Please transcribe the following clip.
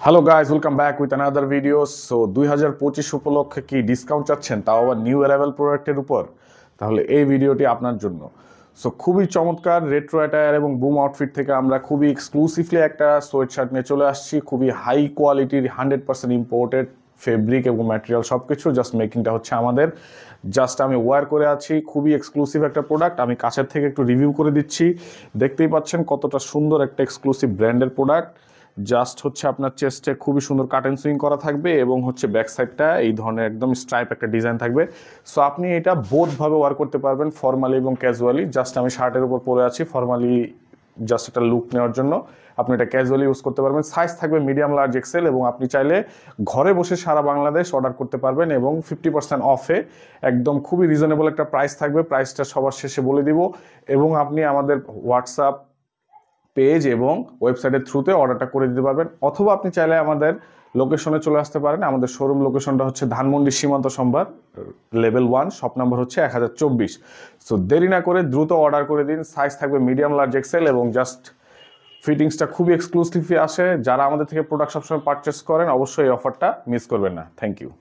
Hello guys, welcome back with another video. So 2025 উপলক্ষে কি discount চাচ্ছেন, তাও আবার নিউ অ্যারাইভাল প্রোডাক্টের উপর? তাহলে এই ভিডিওটি আপনার জন্য। সো খুবই চমৎকার রেট্রো অ্যাটায়ার এবং বুম আউটফিট থেকে আমরা খুবই এক্সক্লুসিভলি একটা সোয়েট শার্ট নিয়ে চলে আসছি। খুবই হাই কোয়ালিটির 100% ইম্পোর্টেড ফেব্রিক এবং ম্যাটেরিয়াল সব কিছু, জাস্ট মেকিংটা হচ্ছে আমাদের। জাস্ট আমি ওয়্যার করে আছি, খুবই এক্সক্লুসিভ একটা প্রোডাক্ট। আমি কাছের থেকে একটু রিভিউ করে দিচ্ছি। দেখতেই পাচ্ছেন কতটা সুন্দর একটা এক্সক্লুসিভ ব্র্যান্ডের প্রোডাক্ট। জাস্ট হচ্ছে আপনার চেস্টে খুবই সুন্দর কাট এন্ড সুইং করা থাকবে এবং হচ্ছে ব্যাক সাইডটা এই ধরনের একদম স্ট্রাইপ একটা ডিজাইন থাকবে। সো আপনি এটা বোথভাবে ওয়ার করতে পারবেন, ফর্মালি এবং ক্যাজুয়ালি। জাস্ট আমি শার্টের উপর পরে আছি ফর্মালি, জাস্ট একটা লুক নেওয়ার জন্য। আপনি এটা ক্যাজুয়ালি ইউজ করতে পারবেন। সাইজ থাকবে মিডিয়াম, লার্জ, এক্সেল এবং আপনি চাইলে ঘরে বসে সারা বাংলাদেশ অর্ডার করতে পারবেন এবং 50% অফে একদম খুবই রিজনেবল একটা প্রাইস থাকবে। প্রাইসটা সবার শেষে বলে দিব এবং আপনি আমাদের হোয়াটসঅ্যাপ পেজ এবং ওয়েবসাইটের থ্রুতে অর্ডারটা করে দিতে পারবেন, অথবা আপনি চাইলে আমাদের লোকেশনে চলে আসতে পারেন। আমাদের শোরুম লোকেশনটা হচ্ছে ধানমন্ডি সীমান্ত সম্ভার, লেভেল 1, শপ নাম্বার হচ্ছে 1024। সো দেরি না করে দ্রুত অর্ডার করে দিন। সাইজ থাকবে মিডিয়াম, লার্জ, এক্সেল এবং জাস্ট ফিটিংসটা খুবই এক্সক্লুসিভলি আসে। যারা আমাদের থেকে প্রোডাক্ট সবসময় পারচেস করেন অবশ্যই এই অফারটা মিস করবেন না। Thank you.